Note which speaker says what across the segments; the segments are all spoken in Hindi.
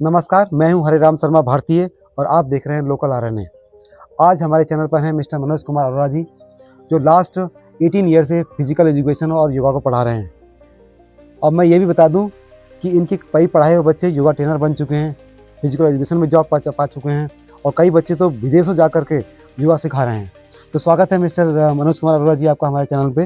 Speaker 1: नमस्कार, मैं हूं हरिराम शर्मा भारतीय और आप देख रहे हैं लोकल आरएनए। आज हमारे चैनल पर हैं मिस्टर मनोज कुमार अरोड़ा जी, जो लास्ट 18 ईयर से फिजिकल एजुकेशन और योगा को पढ़ा रहे हैं। अब मैं ये भी बता दूं कि इनके कई पढ़ाए हुए बच्चे योगा ट्रेनर बन चुके हैं, फिजिकल एजुकेशन में जॉब पा चुके हैं और कई बच्चे तो विदेशों जा करके योगा सिखा रहे हैं। तो स्वागत है मिस्टर मनोज कुमार अरोड़ा जी आपका हमारे चैनल पे।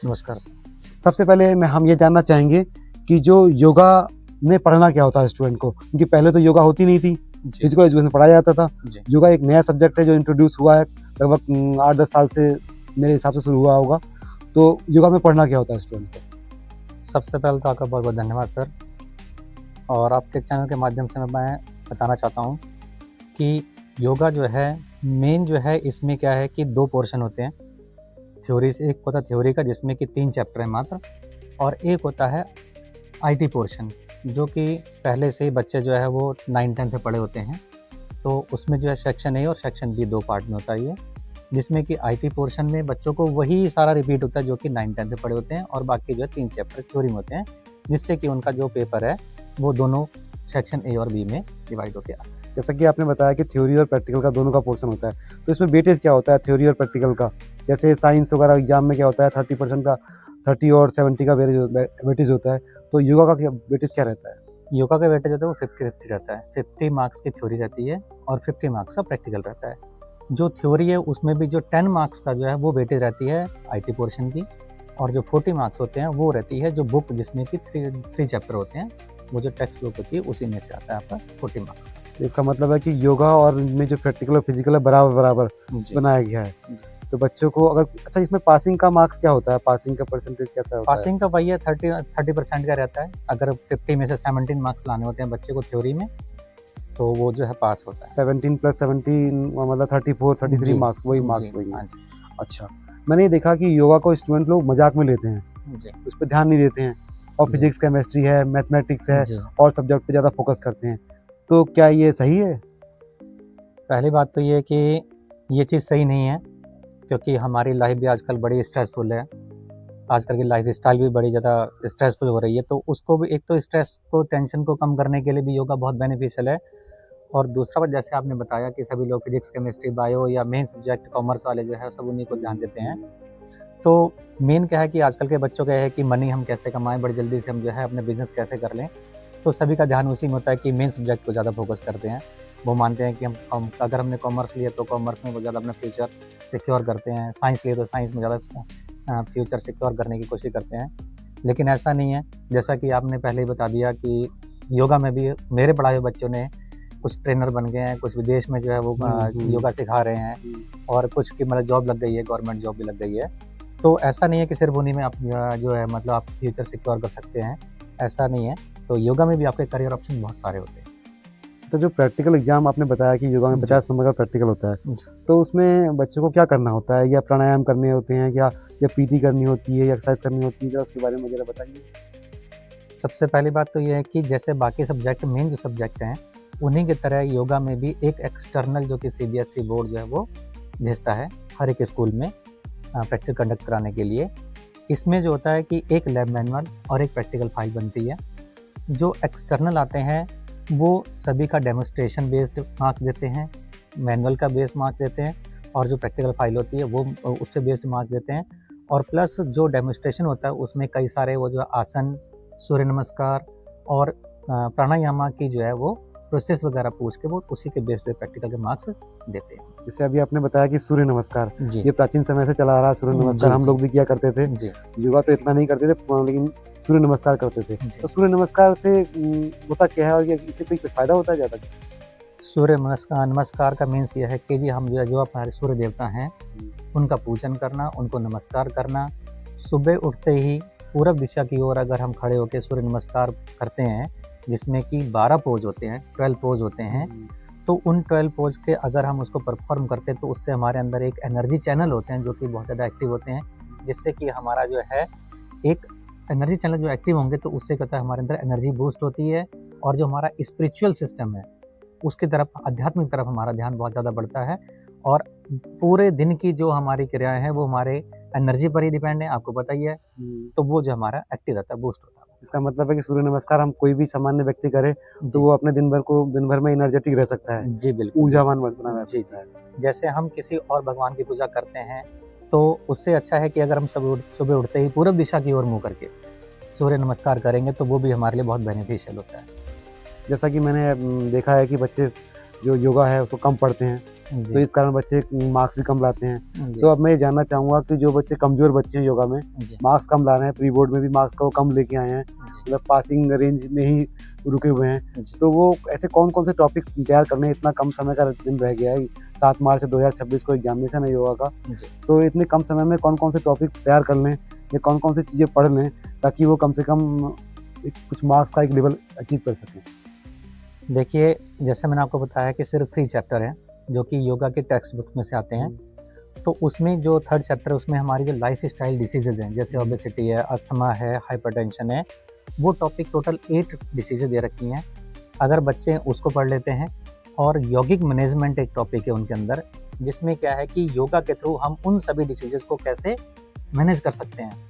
Speaker 2: नमस्कार सर।
Speaker 1: सबसे पहले हम ये जानना चाहेंगे कि जो योगा में पढ़ना क्या होता है स्टूडेंट को, क्योंकि पहले तो योगा होती नहीं थी, फिजिकल एजुकेशन पढ़ाया जाता था। योगा एक नया सब्जेक्ट है जो इंट्रोड्यूस हुआ है, लगभग 8-10 साल से मेरे हिसाब से शुरू हुआ होगा। तो योगा में पढ़ना क्या होता है स्टूडेंट को?
Speaker 2: सबसे पहले तो आपका बहुत बहुत धन्यवाद सर। और आपके चैनल के माध्यम से मैं बताना चाहता हूँ कि योगा जो है मेन जो है इसमें क्या है कि 2 पोर्शन होते हैं थ्योरी से। एक होता है थ्योरी का जिसमें कि 3 चैप्टर है मात्र, और एक होता है आईटी पोर्शन जो कि पहले से ही बच्चे जो है वो 9-10 में पढ़े होते हैं। तो उसमें जो है सेक्शन ए और सेक्शन बी 2 पार्ट में होता है ये, जिसमें कि आईटी पोर्शन में बच्चों को वही सारा रिपीट होता है जो कि 9-10 में पढ़े होते हैं, और बाकी जो है 3 चैप्टर थ्योरी में होते हैं, जिससे कि उनका जो पेपर है वो दोनों सेक्शन ए और बी में डिवाइड होकर आता है।
Speaker 1: जैसा कि आपने बताया कि थ्योरी और प्रैक्टिकल का दोनों का पोर्शन होता है, तो इसमें वेटेज क्या होता है थ्योरी और प्रैक्टिकल का? जैसे साइंस वगैरह एग्जाम में क्या होता है 30% का 30 और 70 का वेटेज होता है, तो योगा का वेटेज क्या रहता है?
Speaker 2: योगा का वेटेज होता है वो 50-50 रहता है। 50 मार्क्स की थ्योरी रहती है और 50 मार्क्स का प्रैक्टिकल रहता है। जो थ्योरी है उसमें भी जो 10 मार्क्स का जो है वो वेटेज रहती है आईटी पोर्शन की, और जो 40 मार्क्स होते हैं वो रहती है जो बुक जिसमें कि 3 चैप्टर होते हैं, वो जो टेक्स्ट बुक होती है उसी में से आता है आपका 40 मार्क्स का।
Speaker 1: इसका मतलब है कि योगा और में जो प्रैक्टिकल और फिजिकल है बराबर बनाया गया है। तो बच्चों को अगर अच्छा, इसमें पासिंग का मार्क्स क्या होता है? पासिंग का परसेंटेज कैसा होता है?
Speaker 2: पासिंग का वही है 30% का रहता है। अगर 50 में से 17 मार्क्स लाने होते हैं बच्चे को थ्योरी में, तो वो जो है पास होता है।
Speaker 1: 17 + 17 मतलब 34-33 मार्क्स, वही मार्क्स वही है। अच्छा, मैंने ये देखा कि योगा को स्टूडेंट लोग मजाक में लेते हैं, उस पर ध्यान नहीं देते हैं, और फिजिक्स केमिस्ट्री है, मैथमेटिक्स है और सब्जेक्ट पे ज़्यादा फोकस करते हैं। तो क्या ये सही है?
Speaker 2: पहली बात तो ये है कि ये चीज़ सही नहीं है, क्योंकि हमारी लाइफ भी आजकल बड़ी स्ट्रेसफुल है। आजकल की लाइफ स्टाइल भी बड़ी ज़्यादा स्ट्रेसफुल हो रही है, तो उसको भी एक तो स्ट्रेस को टेंशन को कम करने के लिए भी योगा बहुत बेनिफिशियल है। और दूसरा बात, जैसे आपने बताया कि सभी लोग फिजिक्स केमिस्ट्री बायो या मेन सब्जेक्ट कॉमर्स वाले जो है सब उन्हीं को ध्यान देते हैं। तो मेन क्या है कि आजकल के बच्चों का है कि मनी हम कैसे कमाएं, बड़ी जल्दी से हम जो है अपने बिजनेस कैसे कर लें, तो सभी का ध्यान उसी में होता है कि मेन सब्जेक्ट को ज़्यादा फोकस करते हैं। वो मानते हैं कि हम अगर हमने कॉमर्स लिया तो कॉमर्स में वो ज़्यादा अपना फ्यूचर सिक्योर करते हैं, साइंस लिए तो साइंस में ज़्यादा फ्यूचर सिक्योर करने की कोशिश करते हैं। लेकिन ऐसा नहीं है, जैसा कि आपने पहले ही बता दिया कि योगा में भी मेरे पढ़ाए हुए बच्चों ने कुछ ट्रेनर बन गए हैं, कुछ विदेश में जो है वो योगा सिखा रहे हैं, और कुछ की मतलब जॉब लग गई है, गवर्नमेंट जॉब भी लग गई है। तो ऐसा नहीं है कि सिर्फ उन्हीं में आप जो है मतलब आप फ्यूचर सिक्योर कर सकते हैं, ऐसा नहीं है। तो योगा में भी आपके करियर ऑप्शन बहुत सारे होते हैं।
Speaker 1: तो जो प्रैक्टिकल एग्जाम आपने बताया कि योगा में 50 नंबर का प्रैक्टिकल होता है, तो उसमें बच्चों को क्या करना होता है? या प्राणायाम करने होते हैं क्या, या पीटी करनी होती है, या एक्सरसाइज करनी होती है? उसके बारे में जरा बताइए।
Speaker 2: सबसे पहली बात तो ये है कि जैसे बाकी सब्जेक्ट मेन जो सब्जेक्ट हैं उन्हीं की तरह योगा में भी एक एक्सटर्नल जो कि सीबीएसई बोर्ड जो है वो भेजता है हर एक स्कूल में प्रैक्टिकल कंडक्ट कराने के लिए। इसमें जो होता है कि एक लैब मैनुअल और एक प्रैक्टिकल फाइल बनती है। जो एक्सटर्नल आते हैं वो सभी का डेमोस्ट्रेशन बेस्ड मार्क्स देते हैं, मैनुअल का बेस्ड मार्क्स देते हैं, और जो प्रैक्टिकल फाइल होती है वो उससे बेस्ड मार्क्स देते हैं। और प्लस जो डेमोस्ट्रेशन होता है उसमें कई सारे वो जो आसन, सूर्य नमस्कार और प्राणायामा की जो है वो प्रोसेस वगैरह पूछ के वो उसी के बेस्ड प्रैक्टिकल के मार्क्स देते हैं।
Speaker 1: जैसे अभी आपने बताया कि सूर्य नमस्कार, ये प्राचीन समय से चला आ रहा है। सूर्य नमस्कार हम लोग भी किया करते थे। योगा तो इतना नहीं करते थे, लेकिन सूर्य नमस्कार करते थे। तो सूर्य नमस्कार से होता क्या है, और इससे कोई फायदा होता है ज़्यादा?
Speaker 2: सूर्य नमस्कार का मीन्स ये है कि जी हम जो हमारे सूर्य देवता हैं उनका पूजन करना, उनको नमस्कार करना। सुबह उठते ही पूरब दिशा की ओर अगर हम खड़े होकर सूर्य नमस्कार करते हैं, जिसमें कि 12 पोज होते हैं, 12 पोज होते हैं, तो उन 12 पोज के अगर हम उसको परफॉर्म करते हैं तो उससे हमारे अंदर एक एनर्जी चैनल होते हैं जो कि बहुत ज़्यादा एक्टिव होते हैं, जिससे कि हमारा जो है एक एनर्जी चैनल जो एक्टिव होंगे तो उससे कहता है हमारे अंदर एनर्जी बूस्ट होती है, और जो हमारा स्पिरिचुअल सिस्टम है उसकी तरफ, आध्यात्मिक तरफ हमारा ध्यान बहुत ज़्यादा बढ़ता है। और पूरे दिन की जो हमारी क्रियाएं हैं वो हमारे एनर्जी पर ही डिपेंड है, आपको पता ही है। तो वो जो हमारा एक्टिव रहता है, बूस्ट होता है।
Speaker 1: इसका मतलब है कि सूर्य नमस्कार हम कोई भी सामान्य व्यक्ति करे तो वो अपने दिन भर में एनर्जेटिक रह सकता है,
Speaker 2: जी बिल्कुल,
Speaker 1: ऊर्जावान बना रह
Speaker 2: जी
Speaker 1: सकता है।
Speaker 2: जैसे हम किसी और भगवान की पूजा करते हैं तो उससे अच्छा है कि अगर हम सुबह उठते ही पूरब दिशा की ओर मुंह करके सूर्य नमस्कार करेंगे तो वो भी हमारे लिए बहुत बेनिफिशियल होता है।
Speaker 1: जैसा कि मैंने देखा है कि बच्चे जो योगा है उसको कम पढ़ते हैं, तो
Speaker 2: जी
Speaker 1: इस कारण बच्चे मार्क्स भी कम लाते हैं।
Speaker 2: जी
Speaker 1: तो अब मैं ये जानना चाहूँगा कि जो बच्चे कमज़ोर बच्चे हैं योगा में,
Speaker 2: जी
Speaker 1: मार्क्स कम ला रहे हैं, प्री बोर्ड में भी मार्क्स को कम लेके आए हैं,
Speaker 2: जी
Speaker 1: मतलब पासिंग रेंज में ही रुके हुए हैं,
Speaker 2: जी
Speaker 1: तो वो ऐसे कौन-कौन से टॉपिक तैयार करने हैं? इतना कम समय का दिन रह गया है, 7 मार्च 2026 को एग्ज़ामिनेशन है योगा का,
Speaker 2: जी
Speaker 1: तो इतने कम समय में कौन-कौन से टॉपिक तैयार कर लें या कौन-कौन सी चीज़ें पढ़ लें ताकि वो कम से कम एक कुछ मार्क्स का एक लेवल अचीव कर सकें?
Speaker 2: देखिए, जैसे मैंने आपको बताया कि सिर्फ 3 चैप्टर हैं जो कि योगा के टेक्स्ट बुक में से आते हैं। तो उसमें जो 3rd चैप्टर है उसमें हमारी जो लाइफ़स्टाइल डिसीज़ेज़ हैं, जैसे ओबेसिटी है, अस्थमा है, हाइपरटेंशन है, वो टॉपिक टोटल 8 डिसीज़ेज़ दे रखी हैं। अगर बच्चे उसको पढ़ लेते हैं और यौगिक मैनेजमेंट एक टॉपिक है उनके अंदर, जिसमें क्या है कि योगा के थ्रू हम उन सभी डिसीज़ेज़ को कैसे मैनेज कर सकते हैं।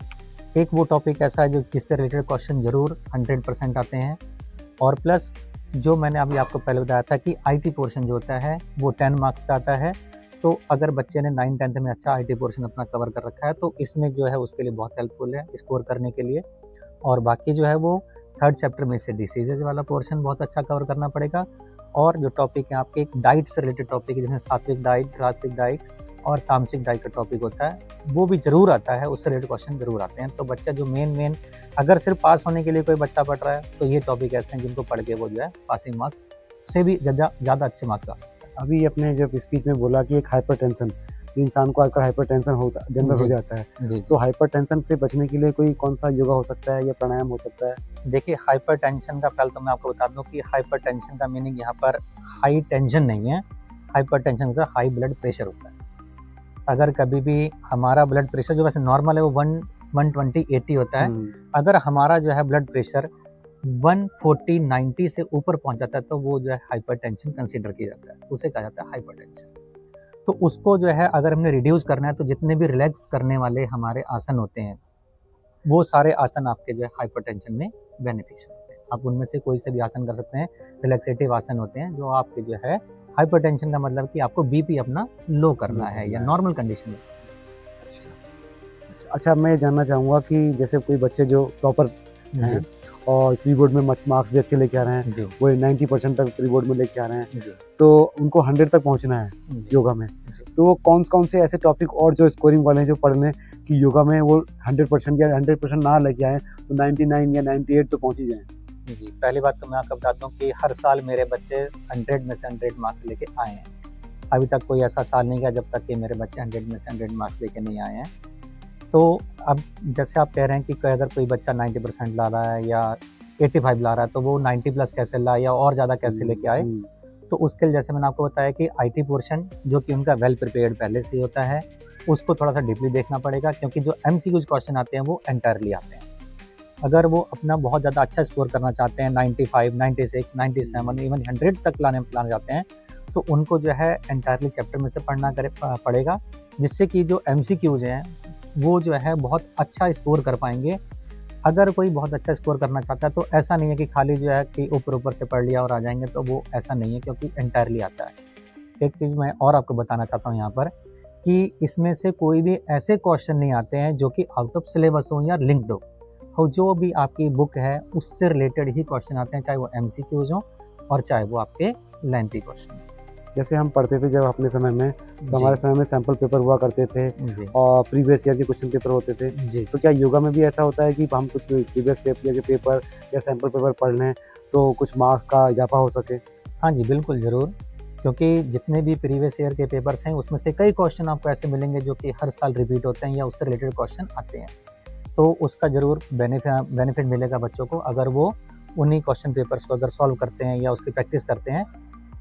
Speaker 2: एक वो टॉपिक ऐसा है जो जिससे रिलेटेड क्वेश्चन ज़रूर 100% आते हैं और प्लस जो मैंने अभी आपको पहले बताया था कि आईटी पोर्शन जो होता है वो 10 मार्क्स का आता है। तो अगर बच्चे ने 9th-10th में अच्छा आईटी पोर्शन अपना कवर कर रखा है तो इसमें जो है उसके लिए बहुत हेल्पफुल है स्कोर करने के लिए। और बाकी जो है वो 3rd चैप्टर में से डिसीजेज वाला पोर्शन बहुत अच्छा कवर करना पड़ेगा। और जो टॉपिक है आपके डाइट से रिलेटेड टॉपिक है, जिसमें सात्विक डाइट, राजसिक डाइट और तामसिक डाइट का टॉपिक होता है, वो भी ज़रूर आता है, उससे रिलेटेड क्वेश्चन ज़रूर आते हैं। तो बच्चा जो मेन अगर सिर्फ पास होने के लिए कोई बच्चा पढ़ रहा है तो ये टॉपिक ऐसे हैं जिनको पढ़ के वो जो है पासिंग मार्क्स से भी ज़्यादा अच्छे मार्क्स ला सकता है।
Speaker 1: अभी अपने जब स्पीच में बोला कि एक हाइपरटेंशन, इंसान को आजकल हाइपरटेंशन जनरल हो
Speaker 2: जी
Speaker 1: जाता है,
Speaker 2: जी
Speaker 1: तो हाइपरटेंशन से बचने के लिए कोई कौन-सा योगा हो सकता है या प्राणायाम हो सकता है?
Speaker 2: देखिए, हाइपरटेंशन का पहले तो मैं आपको बता दूं कि हाइपरटेंशन का मीनिंग यहाँ पर हाई टेंशन नहीं है। हाइपरटेंशन होता है हाई ब्लड प्रेशर होता है। अगर कभी भी हमारा ब्लड प्रेशर जो वैसे नॉर्मल है वो 120/80 होता है, अगर हमारा जो है ब्लड प्रेशर 140/90 से ऊपर पहुंच जाता है तो वो जो है हाइपरटेंशन कंसीडर किया जाता है, उसे कहा जाता है हाइपरटेंशन। तो उसको जो है अगर हमने रिड्यूस करना है तो जितने भी रिलैक्स करने वाले हमारे आसन होते हैं वो सारे आसन आपके जो है हाइपरटेंशन में बेनिफिशियल होते हैं। आप उनमें से कोई से भी आसन कर सकते हैं। रिलैक्सेटिव आसन होते हैं जो आपके जो है हाइपरटेंशन का मतलब कि आपको बीपी अपना लो करना है या नॉर्मल कंडीशन में।
Speaker 1: अच्छा, मैं ये जानना चाहूँगा कि जैसे कोई बच्चे जो टॉपर हैं और प्री बोर्ड में मार्क्स भी अच्छे लेके आ रहे हैं,
Speaker 2: जी
Speaker 1: वो 90% तक प्री बोर्ड में लेके आ रहे हैं,
Speaker 2: जी
Speaker 1: तो उनको 100 तक पहुँचना है
Speaker 2: जी
Speaker 1: योगा में।
Speaker 2: जी।
Speaker 1: तो वो कौन से ऐसे टॉपिक और जो स्कोरिंग वाले हैं जो पढ़ लें कि योगा में वो 100% या 100% ना लेके आएँ तो 99 या 98 तो पहुँच ही जाएँ?
Speaker 2: जी, पहली बात तो मैं आपको बता दूं कि हर साल मेरे बच्चे 100 में से 100 मार्क्स लेके आए हैं। अभी तक कोई ऐसा साल नहीं गया जब तक कि मेरे बच्चे 100 में से 100 मार्क्स लेके नहीं आए हैं। तो अब जैसे आप कह रहे हैं कि अगर कोई बच्चा 90% ला रहा है या 85 ला रहा है तो वो 90 प्लस कैसे लाए या और ज़्यादा कैसे लेके आए। तो उसके लिए जैसे मैंने आपको बताया कि आईटी पोर्शन जो कि उनका वेल प्रिपेयर्ड पहले से ही होता है, उसको थोड़ा सा डीपली देखना पड़ेगा क्योंकि जो एमसीक्यूज क्वेश्चन आते हैं वो एंटायरली आते हैं। अगर वो अपना बहुत ज़्यादा अच्छा स्कोर करना चाहते हैं 95, 96, 97 इवन 100 तक लाना चाहते हैं तो उनको जो है एंटायरली चैप्टर में से पड़ेगा, जिससे कि जो एमसीक्यूज हैं वो जो है बहुत अच्छा स्कोर कर पाएंगे। अगर कोई बहुत अच्छा स्कोर करना चाहता है तो ऐसा नहीं है कि खाली जो है कि ऊपर से पढ़ लिया और आ जाएंगे, तो वो ऐसा नहीं है क्योंकि एंटायरली आता है। एक चीज़ मैं और आपको बताना चाहता हूँ यहाँ पर कि इसमें से कोई भी ऐसे क्वेश्चन नहीं आते हैं जो कि आउट ऑफ सिलेबस हो या लिंक्ड हो। जो भी आपकी बुक है उससे रिलेटेड ही क्वेश्चन आते हैं, चाहे वो एमसीक्यूज हो और चाहे वो आपके लेंथी क्वेश्चन।
Speaker 1: जैसे हम पढ़ते थे जब अपने समय में, तो हमारे समय में सैम्पल पेपर हुआ करते थे
Speaker 2: जी
Speaker 1: और प्रीवियस ईयर के क्वेश्चन पेपर होते थे।
Speaker 2: जी
Speaker 1: तो क्या योगा में भी ऐसा होता है कि हम कुछ प्रीवियस पेपर या सैम्पल पेपर पढ़ लें तो कुछ मार्क्स का इजाफा हो सके?
Speaker 2: हाँ जी, बिल्कुल ज़रूर, क्योंकि जितने भी प्रीवियस ईयर के पेपर्स हैं उसमें से कई क्वेश्चन आपको ऐसे मिलेंगे जो कि हर साल रिपीट होते हैं या उससे रिलेटेड क्वेश्चन आते हैं। तो उसका ज़रूर बेनिफिट मिलेगा बच्चों को अगर वो उन्हीं क्वेश्चन पेपर्स को अगर सॉल्व करते हैं या उसकी प्रैक्टिस करते हैं।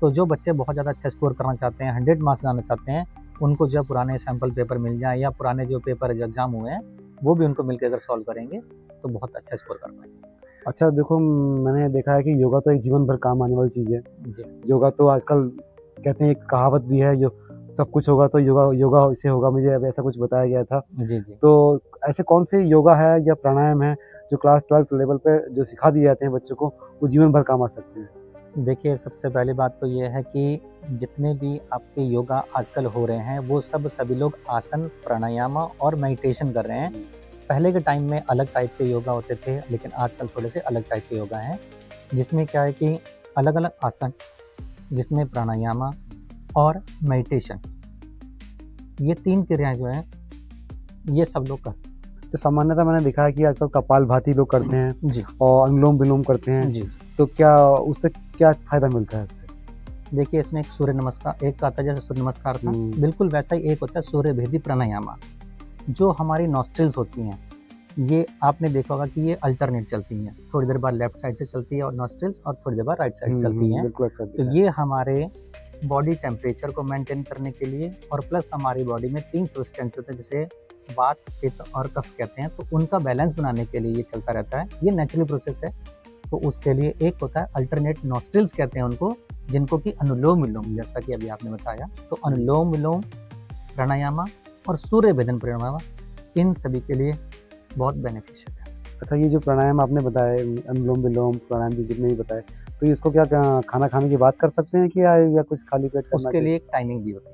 Speaker 2: तो जो बच्चे बहुत ज़्यादा अच्छा स्कोर करना चाहते हैं, 100 मार्क्स लाना चाहते हैं, उनको जो पुराने सैम्पल पेपर मिल जाए या पुराने जो पेपर जो एग्ज़ाम हुए हैं वो भी उनको मिलकर अगर सॉल्व करेंगे तो बहुत अच्छा स्कोर कर पाएंगे।
Speaker 1: अच्छा देखो, मैंने देखा है कि योगा तो एक जीवन भर काम आने वाली चीज़ है।
Speaker 2: जी
Speaker 1: योगा तो आजकल कहते हैं, एक कहावत भी है, जो सब कुछ होगा तो योगा से होगा, मुझे अब ऐसा कुछ बताया गया था।
Speaker 2: जी जी
Speaker 1: तो ऐसे कौन से योगा है या प्राणायाम है जो क्लास 12th लेवल पे जो सिखा दिए जाते हैं बच्चों को, वो जीवन भर काम आ सकते हैं?
Speaker 2: देखिए, सबसे पहली बात तो ये है कि जितने भी आपके योगा आजकल हो रहे हैं, वो सभी लोग आसन, प्राणायाम और मेडिटेशन कर रहे हैं। पहले के टाइम में अलग टाइप के योगा होते थे, लेकिन आजकल थोड़े से अलग टाइप के योगा हैं, जिसमें क्या है कि अलग-अलग आसन, जिसमें प्राणायाम और मेडिटेशन, ये 3 क्रियाएँ जो हैं, ये सब लोग करते
Speaker 1: तो सामान्यतः मैंने देखा है कि आजकल कपालभाति लोग करते हैं
Speaker 2: हैं। जी,
Speaker 1: और अनुलोम-विलोम करते हैं,
Speaker 2: जी।
Speaker 1: तो क्या उससे क्या फ़ायदा मिलता है इससे?
Speaker 2: देखिए, इसमें एक सूर्य नमस्कार एक आता है, जैसे सूर्य नमस्कार था, बिल्कुल वैसा ही एक होता है सूर्य भेदी प्राणायाम, जो हमारी नॉस्ट्रिल्स होती हैं, ये आपने देखा होगा कि ये अल्टरनेट चलती हैं। थोड़ी देर बाद लेफ्ट साइड से चलती है और नॉस्ट्रिल्स, और थोड़ी देर बाद राइट साइड से चलती हैं।
Speaker 1: बिल्कुल अच्छा
Speaker 2: तो ये हमारे बॉडी टेम्परेचर को मेंटेन करने के लिए, और प्लस हमारी बॉडी में 3 सब्सटेंस होते हैं, जिसे वात, पित्त और कफ कहते हैं, तो उनका बैलेंस बनाने के लिए ये चलता रहता है। ये नेचुरल प्रोसेस है। तो उसके लिए एक होता है अल्टरनेट नॉस्ट्रिल्स कहते हैं उनको, जिनको कि अनुलोम विलोम, जैसा कि अभी आपने बताया। तो अनुलोम विलोम, प्राणायाम और सूर्य भेदन प्राणायाम, इन सभी के लिए बहुत बेनिफिशियल है।
Speaker 1: अच्छा, ये जो प्राणायाम आपने बताए, अनुलोम-विलोम, प्राणायाम भी जितने भी बताए, तो इसको क्या खाना खाने के बाद कर सकते हैं कि या कुछ खाली पेट करना
Speaker 2: उसके
Speaker 1: चाहिए?
Speaker 2: लिए एक टाइमिंग दी होती है।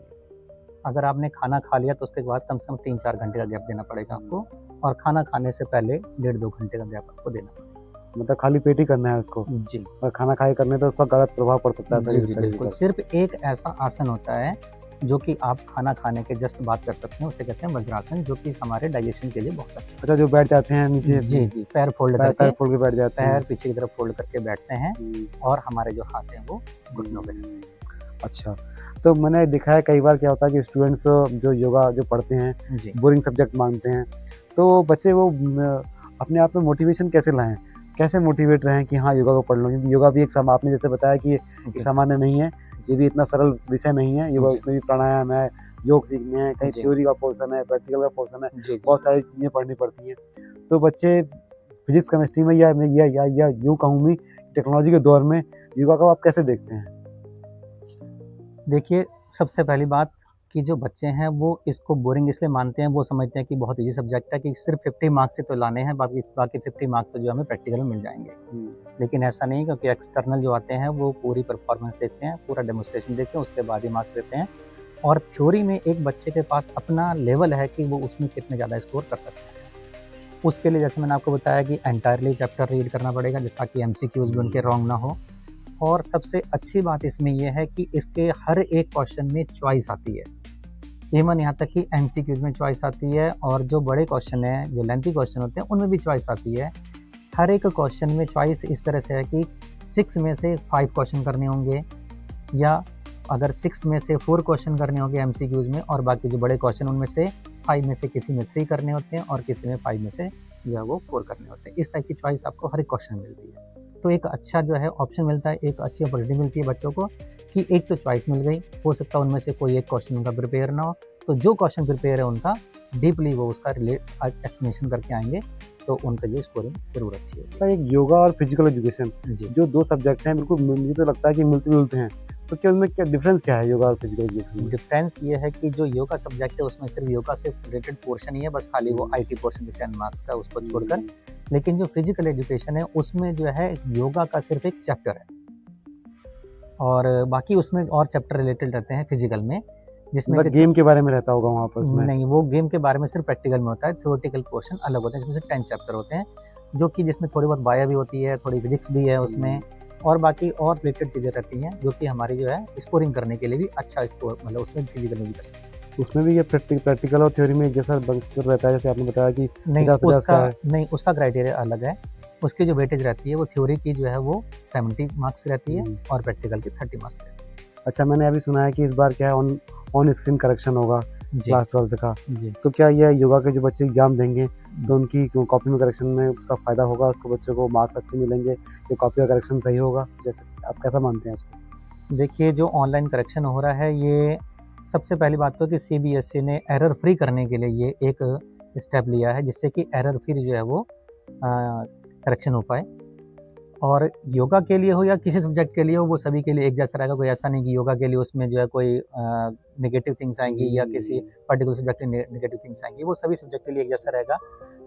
Speaker 2: अगर आपने खाना खा लिया तो उसके बाद कम से कम 3-4 घंटे का गैप देना पड़ेगा आपको, और खाना खाने से पहले 1.5-2 घंटे का गैप आपको देना पड़ेगा।
Speaker 1: मतलब खाली पेट ही करना है उसको,
Speaker 2: जी,
Speaker 1: और खाना खाए करने तो उसका गलत प्रभाव पड़ सकता है
Speaker 2: जी,
Speaker 1: शरीर
Speaker 2: जी,
Speaker 1: शरीर
Speaker 2: बिल्कुल।
Speaker 1: पर।
Speaker 2: सिर्फ एक ऐसा आसन होता है जो कि आप खाना खाने के जस्ट बाद कर सकते हैं, उसे कहते हैं वज्रासन, जो कि हमारे डाइजेशन के लिए बहुत अच्छा
Speaker 1: अच्छा, जो बैठ जाते हैं नीचे,
Speaker 2: है। जी, जी, पैर फोल्ड
Speaker 1: पैर
Speaker 2: करके,
Speaker 1: फोल्ड के बैठ जाते हैं।
Speaker 2: पैर पीछे की तरफ फोल्ड करके बैठते हैं, और हमारे जो हाथ हैं वो घुटनों पे।
Speaker 1: अच्छा, तो मैंने देखा है कई बार क्या होता है कि स्टूडेंट्स जो योगा जो पढ़ते हैं,
Speaker 2: जी,
Speaker 1: बोरिंग सब्जेक्ट मांगते हैं, तो बच्चे वो अपने आप में मोटिवेशन कैसे लाएँ? कैसे मोटिवेट रहें कि हाँ, योगा को पढ़ लो? क्योंकि योगा भी एक आपने जैसे बताया कि ये
Speaker 2: जी,
Speaker 1: सामान्य नहीं है, ये भी इतना सरल विषय नहीं है। योगा,
Speaker 2: जी।
Speaker 1: उसमें भी प्राणायाम है, योग सीखने हैं, कहीं
Speaker 2: जी।
Speaker 1: थ्योरी का पोर्शन है, प्रैक्टिकल का पोर्शन है,
Speaker 2: जी, जी।
Speaker 1: बहुत सारी चीज़ें पढ़नी पड़ती हैं। तो बच्चे फिज़िक्स, केमिस्ट्री में या यूँ कहूँ मैं, टेक्नोलॉजी के दौर में योगा को आप कैसे देखते हैं?
Speaker 2: देखिए, सबसे पहली बात कि जो बच्चे हैं वो इसको बोरिंग इसलिए मानते हैं, वो समझते हैं कि बहुत ईज़ी सब्जेक्ट है, कि सिर्फ 50 मार्क्स ही तो लाने हैं, बाकी 50 मार्क्स तो जो हमें प्रैक्टिकल में मिल जाएँगे। लेकिन ऐसा नहीं, क्योंकि एक्सटर्नल जो आते हैं वो पूरी परफॉर्मेंस देखते हैं, पूरा डेमोन्स्ट्रेशन देखते हैं, उसके बाद ही मार्क्स देते हैं। और थ्योरी में एक बच्चे के पास अपना लेवल है कि वो उसमें कितने ज़्यादा स्कोर कर सकता है। उसके लिए जैसे मैंने आपको बताया कि एंटायरली चैप्टर रीड करना पड़ेगा, जिससे कि एमसीक्यूज़ भी उनके रॉन्ग ना हो। और सबसे अच्छी बात इसमें ये है कि इसके हर एक क्वेश्चन में चॉइस आती है। इवन यहाँ तक कि एमसीक्यूज़ में चॉइस आती है, और जो बड़े क्वेश्चन हैं, जो लेंथी क्वेश्चन होते हैं, उनमें भी चॉइस आती है। हर एक क्वेश्चन में चॉइस इस तरह से है कि 6 में से 5 क्वेश्चन करने होंगे, या अगर 6 में से 4 क्वेश्चन करने होंगे एमसीक्यूज़ में, और बाकी जो बड़े क्वेश्चन उनमें से 5 में से किसी में 3 करने होते हैं, और किसी में 5 में से जो है वो 4 करने होते हैं। इस टाइप की चॉइस आपको हर एक क्वेश्चन में मिलती है। तो एक अच्छा जो है ऑप्शन मिलता है, एक अच्छी अपॉर्चुनिटी मिलती है बच्चों को, कि एक तो चॉइस मिल गई, हो सकता है उनमें से कोई एक क्वेश्चन उनका प्रिपेयर ना हो, तो जो क्वेश्चन प्रिपेयर है उनका डीपली वो उसका एक्सप्लेनेशन करके आएंगे, तो उनका जो स्कोरिंग जरूर अच्छी है।
Speaker 1: अच्छा, एक योगा और फिजिकल एजुकेशन,
Speaker 2: जी,
Speaker 1: जो 2 सब्जेक्ट हैं, बिल्कुल मुझे तो लगता है कि मिलते-जुलते हैं। तो क्या उनमें क्या डिफरेंस क्या है, योगा और फिजिकल एजुकेशन में?
Speaker 2: डिफरेंस ये है कि जो योगा सब्जेक्ट है उसमें सिर्फ योगा से रिलेटेड पोर्शन ही है, बस खाली वो आईटी पोर्शन जो 10 मार्क्स का उसको छोड़कर। लेकिन जो फिजिकल एजुकेशन है उसमें जो है योगा का सिर्फ एक चैप्टर है, और बाकी उसमें और चैप्टर रिलेटेड रहते हैं फिजिकल में, जिसमें
Speaker 1: मतलब गेम के बारे में रहता होगा वहाँ पर उसमें?
Speaker 2: नहीं, वो गेम के बारे में सिर्फ प्रैक्टिकल में होता है, थ्योरेटिकल पोर्शन अलग होते हैं, जिसमें से 10 चैप्टर होते हैं, जो कि जिसमें थोड़ी बहुत बायो भी होती है, थोड़ी फिजिक्स भी है उसमें, और बाकी और रिलेटेड चीज़ें रहती हैं, जो कि हमारी जो है स्कोरिंग करने के लिए भी अच्छा स्कोर, मतलब उसमें फिजिकल में भी कर सकते हैं।
Speaker 1: तो उसमें भी ये प्रैक्टिकल और थ्योरी में एक जैसा स्कोर रहता है, जैसे आपने बताया कि
Speaker 2: नहीं,
Speaker 1: 50-50 का है?
Speaker 2: नहीं, उसका क्राइटेरिया अलग है। उसकी जो वेटेज रहती है वो थ्योरी की जो है वो 70 मार्क्स रहती है, और प्रैक्टिकल की 30 मार्क्स रहती है।
Speaker 1: अच्छा, मैंने अभी सुना है कि इस बार क्या है, ऑन स्क्रीन करेक्शन होगा
Speaker 2: जी,
Speaker 1: क्लास 12th का।
Speaker 2: जी।
Speaker 1: तो क्या यह योगा के जो बच्चे एग्जाम देंगे, तो उनकी कॉपी में करेक्शन में उसका फ़ायदा होगा, उसको बच्चों को मार्क्स अच्छे मिलेंगे, या कॉपी का करेक्शन सही होगा? जैसे आप कैसा मानते हैं इसको?
Speaker 2: देखिए, जो ऑनलाइन करेक्शन हो रहा है, ये सबसे पहली बात तो कि सीबीएसई ने एरर फ्री करने के लिए ये एक स्टेप लिया है, जिससे कि एरर फ्री जो है वो करेक्शन हो पाए। और योगा के लिए हो या किसी सब्जेक्ट के लिए हो, वो सभी के लिए एक जैसा रहेगा। कोई ऐसा नहीं कि योगा के लिए उसमें जो है कोई नेगेटिव थिंग्स आएंगी या किसी पर्टिकुलर सब्जेक्ट में नेगेटिव थिंग्स आएंगी, वो सभी सब्जेक्ट के लिए एक जैसा रहेगा।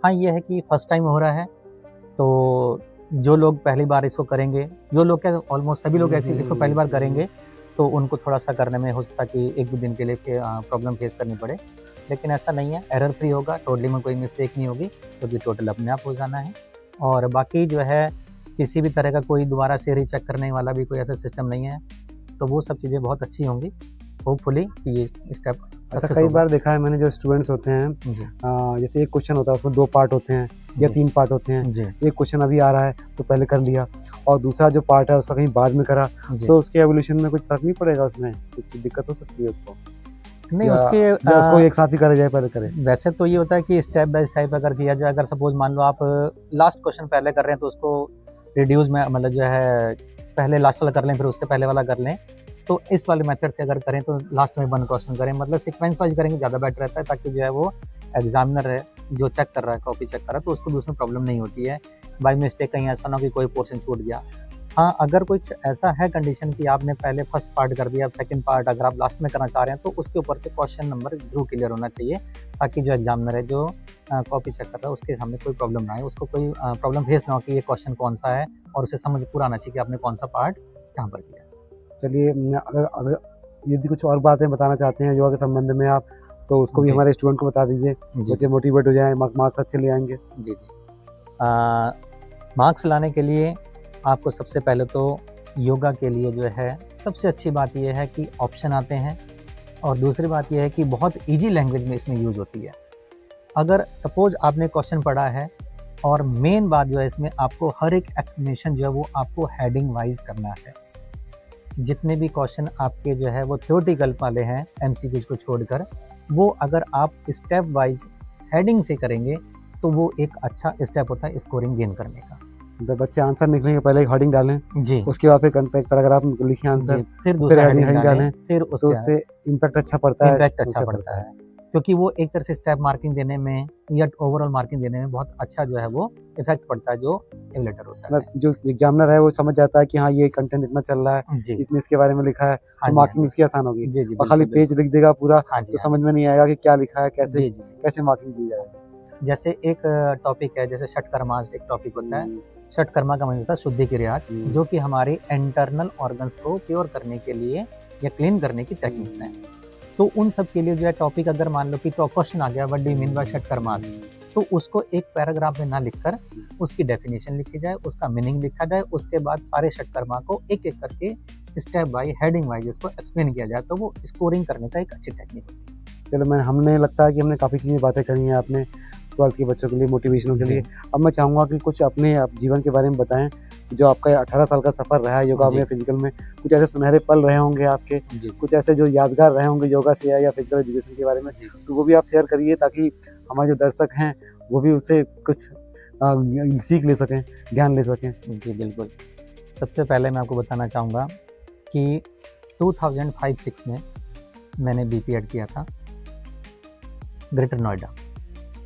Speaker 2: हाँ, ये है कि फर्स्ट टाइम हो रहा है, तो जो लोग पहली बार इसको करेंगे, जो लोग क्या ऑलमोस्ट सभी लोग ऐसे इसको पहली बार करेंगे, तो उनको थोड़ा सा करने में हो सकता है कि 1-2 दिन के लिए प्रॉब्लम फेस करनी पड़े, लेकिन ऐसा नहीं है, एरर फ्री होगा, टोटली में कोई मिस्टेक नहीं होगी, क्योंकि टोटल अपने आप हो जाना है। और बाकी जो है किसी भी तरह का कोई दोबारा से रीचेक करने वाला भी कोई ऐसा सिस्टम नहीं है, तो वो सब चीज़ें बहुत अच्छी होंगी, होपफुली कि ये स्टेप
Speaker 1: अच्छा,
Speaker 2: सक्सेस
Speaker 1: कई
Speaker 2: होगा।
Speaker 1: बार देखा है मैंने जो स्टूडेंट्स होते हैं,
Speaker 2: जी,
Speaker 1: जैसे एक क्वेश्चन होता है उसमें 2 पार्ट होते हैं या
Speaker 2: जी।
Speaker 1: 3 पार्ट होते हैं।
Speaker 2: जी,
Speaker 1: एक क्वेश्चन अभी आ रहा है तो पहले कर लिया, और दूसरा जो पार्ट है उसका कहीं बाद में करा,
Speaker 2: जी।
Speaker 1: तो उसके एवोल्यूशन में कुछ फर्क नहीं पड़ेगा, उसमें कुछ दिक्कत हो सकती है उसको,
Speaker 2: नहीं,
Speaker 1: या
Speaker 2: उसके
Speaker 1: या उसको एक साथ ही करा जाए, पहले करे?
Speaker 2: वैसे तो ये होता है कि स्टेप बाय स्टेप अगर किया जाए, अगर सपोज मान लो आप लास्ट क्वेश्चन पहले कर रहे हैं, तो उसको रिड्यूस में मतलब जो है पहले लास्ट वाला कर लें, फिर उससे पहले वाला कर लें। तो इस वाले मेथड से अगर करें तो लास्ट में 1 क्वेश्चन करें, मतलब सीक्वेंस वाइज करेंगे ज़्यादा बेटर रहता है, ताकि जो है वो एग्जामिनर है जो चेक कर रहा है, कॉपी चेक कर रहा है, तो उसको भी उसमें प्रॉब्लम नहीं होती है। बाय मिस्टेक कहीं ऐसा ना हो कि कोई पोर्शन छूट गया। हाँ, अगर कुछ ऐसा है कंडीशन कि आपने पहले फर्स्ट पार्ट कर दिया, अब सेकंड पार्ट अगर आप लास्ट में करना चाह रहे हैं, तो उसके ऊपर से क्वेश्चन नंबर जरूर क्लियर होना चाहिए, ताकि जो एग्जामिनर है जो कॉपी चेक कर रहा है उसके सामने कोई प्रॉब्लम ना आए, उसको कोई प्रॉब्लम फेस ना हो कि ये क्वेश्चन कौन सा है, और उसे समझ पूरा आना चाहिए कि आपने कौन सा पार्ट कहाँ पर किया।
Speaker 1: चलिए, अगर अगर यदि कुछ और बातें बताना चाहते हैं योगा के संबंध में आप, तो उसको भी
Speaker 2: जी।
Speaker 1: हमारे स्टूडेंट को बता दीजिए,
Speaker 2: जी,
Speaker 1: बच्चे मोटिवेट हो जाएँ, मार्क्स अच्छे ले आएँगे।
Speaker 2: जी, जी। मार्क्स लाने के लिए आपको सबसे पहले तो योगा के लिए जो है सबसे अच्छी बात यह है कि ऑप्शन आते हैं, और दूसरी बात यह है कि बहुत इजी लैंग्वेज में इसमें यूज़ होती है। अगर सपोज आपने क्वेश्चन पढ़ा है, और मेन बात जो है इसमें आपको हर एक एक्सप्लेनेशन जो है वो आपको हेडिंग वाइज करना है। जितने भी क्वेश्चन आपके जो है वो थ्योरेटिकल वाले हैं एमसीक्यूज को छोड़कर, वो अगर आप स्टेप वाइज हेडिंग से करेंगे, तो वो एक अच्छा स्टेप होता है स्कोरिंग गेन करने का।
Speaker 1: जब बच्चे आंसर निकलेंगे पहले एक हेडिंग डालें,
Speaker 2: जी,
Speaker 1: उसके बाद फिर पैराग्राफ लिखें आंसर,
Speaker 2: जी, फिर दूसरा
Speaker 1: हेडिंग
Speaker 2: हेडिंग डालें,
Speaker 1: डालें,
Speaker 2: फिर
Speaker 1: तो
Speaker 2: उसके
Speaker 1: उससे इम्पैक्ट अच्छा पड़ता है।
Speaker 2: इम्पैक्ट अच्छा पड़ता है, क्योंकि वो एक तरह से स्टेप मार्किंग देने में या ओवरऑल मार्किंग देने में बहुत अच्छा जो है वो इफेक्ट पड़ता है, जो एवलेटर होता है।
Speaker 1: मतलब जो एग्जामिनर है वो समझ जाता है कि हाँ ये कंटेंट इतना चल रहा है,
Speaker 2: जी,
Speaker 1: इसने इसके बारे में लिखा है,
Speaker 2: हाँ
Speaker 1: तो
Speaker 2: जी,
Speaker 1: मार्किंग
Speaker 2: हाँ
Speaker 1: उसकी आसान होगी।
Speaker 2: जी, जी,
Speaker 1: और खाली
Speaker 2: बिल्कुल,
Speaker 1: पेज लिख देगा पूरा,
Speaker 2: हाँ जी,
Speaker 1: तो
Speaker 2: हाँ
Speaker 1: समझ में नहीं आएगा कि क्या लिखा है,
Speaker 2: जी, जी।
Speaker 1: कैसे मार्किंग दी जाए।
Speaker 2: जैसे एक टॉपिक है, जैसे षटकर्मास एक टॉपिक होता है। षटकर्मा का मतलब होता है शुद्धि की रियाज, जो कि हमारे इंटरनल ऑर्गन्स को प्योर करने के लिए या क्लीन करने की टेक्निक्स हैं। तो उन सब के लिए जो है टॉपिक, अगर मान लो कि क्वेश्चन आ गया what do you mean by shatkarmas, तो उसको एक पैराग्राफ में ना लिखकर उसकी डेफिनेशन लिखी जाए, उसका मीनिंग लिखा जाए, उसके बाद सारे षटकर्मा को एक एक करके स्टेप बाय हेडिंग वाइज उसको एक्सप्लेन किया जाए, तो वो स्कोरिंग करने का एक अच्छी टेक्निक होती है।
Speaker 1: चलो, हमने लगता है कि हमने काफ़ी चीज़ें बातें करी हैं आपने 12th के बच्चों के लिए, मोटिवेशनल के लिए। अब मैं चाहूँगा कि कुछ अपने आप जीवन के बारे में बताएं, जो आपका 18 साल का सफ़र रहा है योगा
Speaker 2: जी।
Speaker 1: में, फिजिकल में, कुछ ऐसे सुनहरे पल रहे होंगे आपके,
Speaker 2: जी,
Speaker 1: कुछ ऐसे जो यादगार रहे होंगे योगा से या फिजिकल एजुकेशन के बारे में,
Speaker 2: जी,
Speaker 1: तो वो भी आप शेयर करिए, ताकि हमारे जो दर्शक हैं वो भी उससे कुछ सीख ले सकें, ज्ञान ले सकें।
Speaker 2: जी, बिल्कुल। सबसे पहले मैं आपको बताना चाहूँगा कि 2005-06 में मैंने बीपीएड किया था ग्रेटर नोएडा,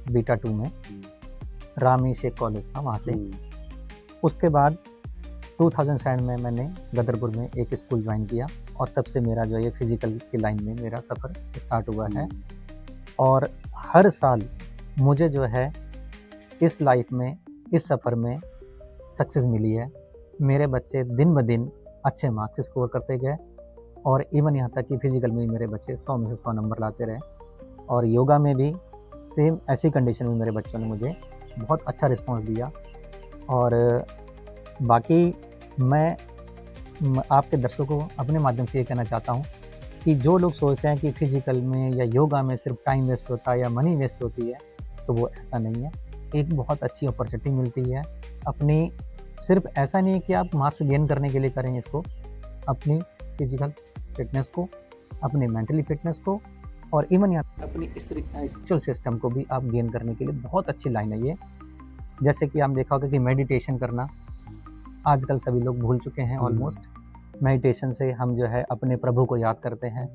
Speaker 2: बीटा 2 में, रामी शेख कॉलेज था वहाँ से। उसके बाद 2007 में मैंने गदरपुर में एक स्कूल ज्वाइन किया, और तब से मेरा जो ये फिजिकल की लाइन में मेरा सफ़र स्टार्ट हुआ है। और हर साल मुझे जो है इस लाइफ में, इस सफ़र में सक्सेस मिली है। मेरे बच्चे दिन ब दिन अच्छे मार्क्स स्कोर करते गए, और इवन यहाँ तक कि फिजिकल में भी मेरे बच्चे 100 में से 100 नंबर लाते रहे, और योगा में भी सेम ऐसी कंडीशन में मेरे बच्चों ने मुझे बहुत अच्छा रिस्पांस दिया। और बाकी मैं आपके दर्शकों को अपने माध्यम से ये कहना चाहता हूँ कि जो लोग सोचते हैं कि फिजिकल में या योगा में सिर्फ टाइम वेस्ट होता है या मनी वेस्ट होती है, तो वो ऐसा नहीं है। एक बहुत अच्छी अपॉर्चुनिटी मिलती है अपनी, सिर्फ ऐसा नहीं है कि आप मार्क्स गेन करने के लिए करें इसको, अपनी फिजिकल फिटनेस को, अपनी मेंटली फिटनेस को, और इवन यहाँ अपनी स्पिरिचुअल सिस्टम को भी आप गेन करने के लिए बहुत अच्छी लाइन है ये। जैसे कि आप देखा होगा कि मेडिटेशन करना आजकल सभी लोग भूल चुके हैं ऑलमोस्ट। मेडिटेशन से हम जो है अपने प्रभु को याद करते हैं,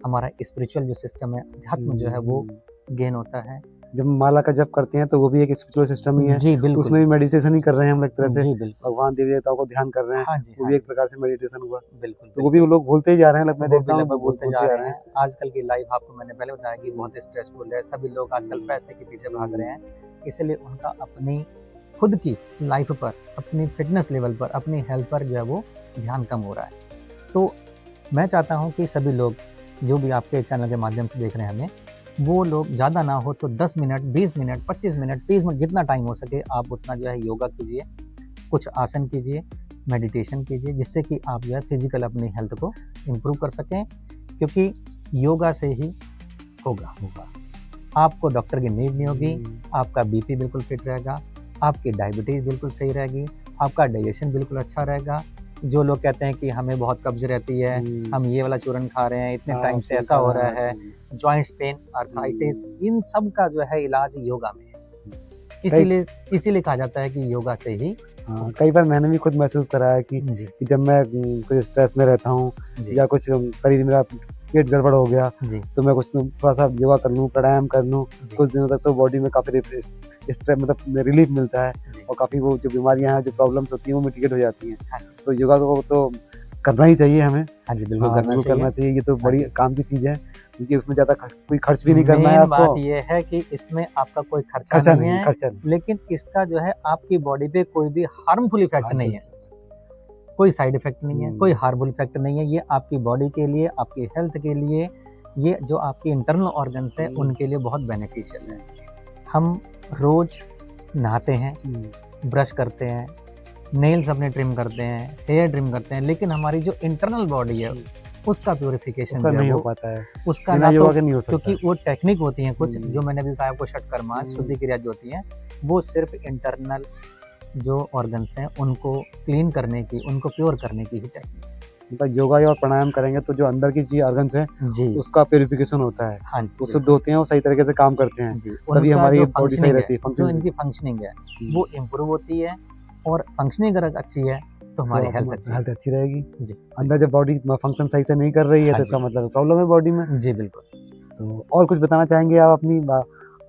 Speaker 2: हमारा स्पिरिचुअल जो सिस्टम है, अध्यात्म जो है वो गेन होता है।
Speaker 1: जब माला का जप करते हैं तो वो भी एक स्पिरिचुअल सिस्टम ही है,
Speaker 2: जी
Speaker 1: तो
Speaker 2: बिल्कुल।
Speaker 1: उसमें भी मेडिटेशन ही कर रहे हैं हम एक तरह से,
Speaker 2: जी बिल्कुल।
Speaker 1: भगवान देवी देवताओं को ध्यान कर रहे हैं,
Speaker 2: हाँ जी,
Speaker 1: वो
Speaker 2: हाँ
Speaker 1: भी एक
Speaker 2: जी,
Speaker 1: प्रकार से मेडिटेशन हुआ।
Speaker 2: बिल्कुल,
Speaker 1: तो वो भी लोग भूलते ही जा रहे हैं, मैं
Speaker 2: वो
Speaker 1: देखता
Speaker 2: भी
Speaker 1: हूँ
Speaker 2: लगभग भूलते जा
Speaker 1: भूलते
Speaker 2: रहे हैं। आजकल की लाइफ आपको मैंने पहले बताया कि बहुत स्ट्रेसफुल है, सभी लोग आजकल पैसे के पीछे भाग रहे हैं, इसलिए उनका अपनी खुद की लाइफ पर, अपनी फिटनेस लेवल पर, अपनी हेल्थ पर जो है वो ध्यान कम हो रहा है। तो मैं चाहता हूँ कि सभी लोग जो भी आपके चैनल के माध्यम से देख रहे हैं हमें, वो लोग ज़्यादा ना हो तो 10 मिनट, 20 मिनट, 25 मिनट, 30 मिनट, जितना टाइम हो सके आप उतना जो है योगा कीजिए, कुछ आसन कीजिए, मेडिटेशन कीजिए, जिससे कि आप जो है फिजिकल अपनी हेल्थ को इम्प्रूव कर सकें, क्योंकि योगा से ही होगा। आपको डॉक्टर की नीड नहीं होगी, आपका बीपी बिल्कुल फिट रहेगा, आपकी डायबिटीज़ बिल्कुल सही रहेगी, आपका डाइजेशन बिल्कुल अच्छा रहेगा। जो लोग कहते हैं कि हमें बहुत कब्ज रहती है, हम ये वाला चूरन खा रहे हैं, इतने टाइम से ऐसा हो रहा है, जॉइंट्स पेन, आर्थराइटिस, इन सब का जो है इलाज योगा में है। इसीलिए कहा जाता है कि योगा से ही।
Speaker 1: कई बार मैंने भी खुद महसूस करा है कि जब मैं कुछ स्ट्रेस में रहता हूँ या कुछ शरीर मेरा पेट गड़बड़ हो गया तो मैं कुछ थोड़ा सा योगा कर लूँ, प्राणायाम कर लूँ, कुछ दिनों तक तो बॉडी में काफ़ी स्ट्रेस मतलब रिलीफ मिलता है और काफ़ी वो जो बीमारियां हैं, जो प्रॉब्लम्स होती हैं वो मिटिगेट हो जाती हैं। तो योगा तो करना ही चाहिए हमें।
Speaker 2: हाँ जी, बिल्कुल
Speaker 1: करना चाहिए। ये तो बड़ी काम की चीज़ है, क्योंकि उसमें ज़्यादा कोई खर्च भी नहीं करना है आपको।
Speaker 2: बात ये है कि इसमें आपका कोई खर्चा नहीं है, लेकिन इसका जो है आपकी बॉडी पे कोई भी हार्मफुल इफेक्ट नहीं है, कोई साइड इफेक्ट नहीं है, कोई हार्मफुल इफेक्ट नहीं है। ये आपकी बॉडी के लिए, आपकी हेल्थ के लिए, ये जो आपकी इंटरनल ऑर्गन्स हैं उनके लिए बहुत बेनिफिशियल है। हम रोज नहाते हैं, ब्रश करते हैं, नेल्स अपने ट्रिम करते हैं, हेयर ट्रिम करते हैं, लेकिन हमारी जो इंटरनल बॉडी है उसका प्योरिफिकेशन
Speaker 1: नहीं हो पाता है,
Speaker 2: उसका ना तो, क्योंकि वो टेक्निक होती है कुछ जो मैंने भी कहा आपको, षटकर्मा, शुद्धि क्रिया जो होती है, वो सिर्फ इंटरनल जो ऑर्गन्स हैं उनको क्लीन करने की, उनको प्योर करने की ही टेक्निक।
Speaker 1: मतलब योगा और प्राणायाम करेंगे तो जो अंदर की चीज ऑर्गन्स हैं जी उसका प्योरिफिकेशन होता है। हाँ जी, वो शुद्ध होते हैं, वो सही तरीके से काम करते हैं जी, तभी हमारी बॉडी सही रहती है।
Speaker 2: जो इनकी फंक्शनिंग है वो इम्प्रूव होती है, और फंक्शनिंग अगर अच्छी है तो हमारी हेल्थ
Speaker 1: अच्छी रहेगी जी। अंदर जब बॉडी फंक्शन सही से नहीं कर रही है तो इसका मतलब प्रॉब्लम है बॉडी में जी। बिल्कुल। तो और कुछ बताना चाहेंगे आप,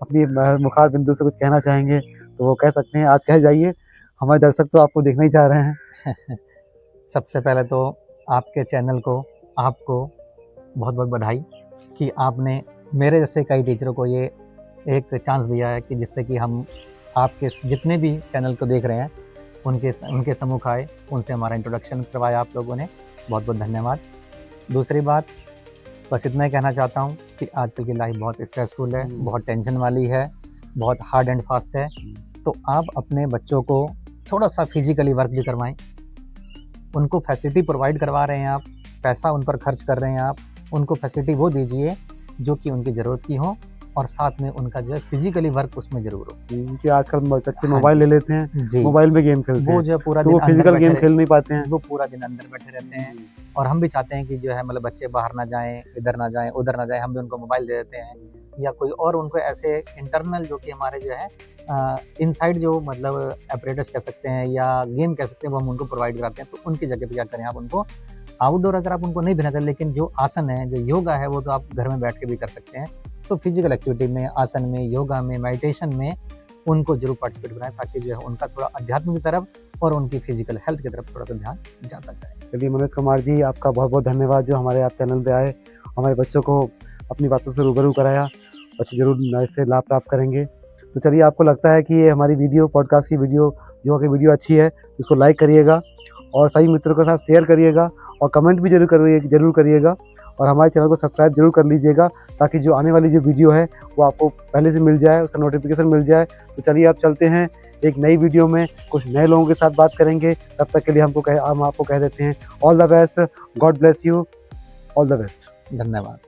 Speaker 1: अपनी मुखार बिंदु से कुछ कहना चाहेंगे तो वो कह सकते हैं, आज कह जाइए, हमारे दर्शक तो आपको देखना ही चाह रहे हैं।
Speaker 2: सबसे पहले तो आपके चैनल को, आपको बहुत बहुत बधाई कि आपने मेरे जैसे कई टीचरों को ये एक चांस दिया है कि जिससे कि हम आपके जितने भी चैनल को देख रहे हैं उनके सम्मुख आए, उनसे हमारा इंट्रोडक्शन करवाया आप लोगों ने, बहुत बहुत धन्यवाद। दूसरी बात, बस इतना ही कहना चाहता हूँ कि आजकल की लाइफ बहुत स्ट्रेसफुल है, बहुत टेंशन वाली है, बहुत हार्ड एंड फास्ट है। तो आप अपने बच्चों को थोड़ा सा फिजिकली वर्क भी करवाएं, उनको फैसिलिटी प्रोवाइड करवा रहे हैं आप, पैसा उन पर खर्च कर रहे हैं आप, उनको फैसिलिटी वो दीजिए जो कि उनकी ज़रूरत की हो, और साथ में उनका जो है फिजिकली वर्क उसमें जरूर हो।
Speaker 1: क्योंकि आजकल बच्चे मोबाइल ले लेते हैं, मोबाइल में गेम खेलते हैं, वो जो पूरा दिन फिजिकल गेम खेल नहीं पाते हैं,
Speaker 2: वो पूरा दिन अंदर बैठे रहते हैं। और हम भी चाहते हैं कि जो है मतलब बच्चे बाहर ना जाएं, इधर ना जाएं, उधर ना जाएं, हम भी उनको मोबाइल दे देते हैं, या कोई और उनको ऐसे इंटरनल जो कि हमारे जो है इनसाइड जो मतलब ऑपरेटर्स कह सकते हैं या गेम कह सकते हैं, वो हम उनको प्रोवाइड कराते हैं। तो उनकी जगह पे क्या करें, आप उनको आउटडोर अगर आप उनको नहीं भेजना चाहते, लेकिन जो आसन है, जो योगा है, वो तो आप घर में बैठ के भी कर सकते हैं। तो फिजिकल एक्टिविटी में, आसन में, योगा में, मेडिटेशन में उनको जरूर पार्टिसिपेट कराएं, ताकि जो है उनका थोड़ा अध्यात्म की तरफ और उनकी फिजिकल हेल्थ की तरफ थोड़ा सा ध्यान जाता जाए।
Speaker 1: चलिए मनोज कुमार जी, आपका बहुत बहुत धन्यवाद जो हमारे आप चैनल पे आए, हमारे बच्चों को अपनी बातों से रूबरू कराया। बच्चे जरूर इससे लाभ प्राप्त करेंगे। तो चलिए, आपको लगता है कि ये हमारी वीडियो, पॉडकास्ट की वीडियो, योगा की वीडियो अच्छी है, इसको लाइक करिएगा और सभी मित्रों के साथ शेयर करिएगा और कमेंट भी जरूर करिएगा और हमारे चैनल को सब्सक्राइब जरूर कर लीजिएगा, ताकि जो आने वाली जो वीडियो है वो आपको पहले से मिल जाए, उसका नोटिफिकेशन मिल जाए। तो चलिए, आप चलते हैं एक नई वीडियो में, कुछ नए लोगों के साथ बात करेंगे। तब तक के लिए हम आपको कह देते हैं all the best, God bless you, all the best,
Speaker 2: धन्यवाद।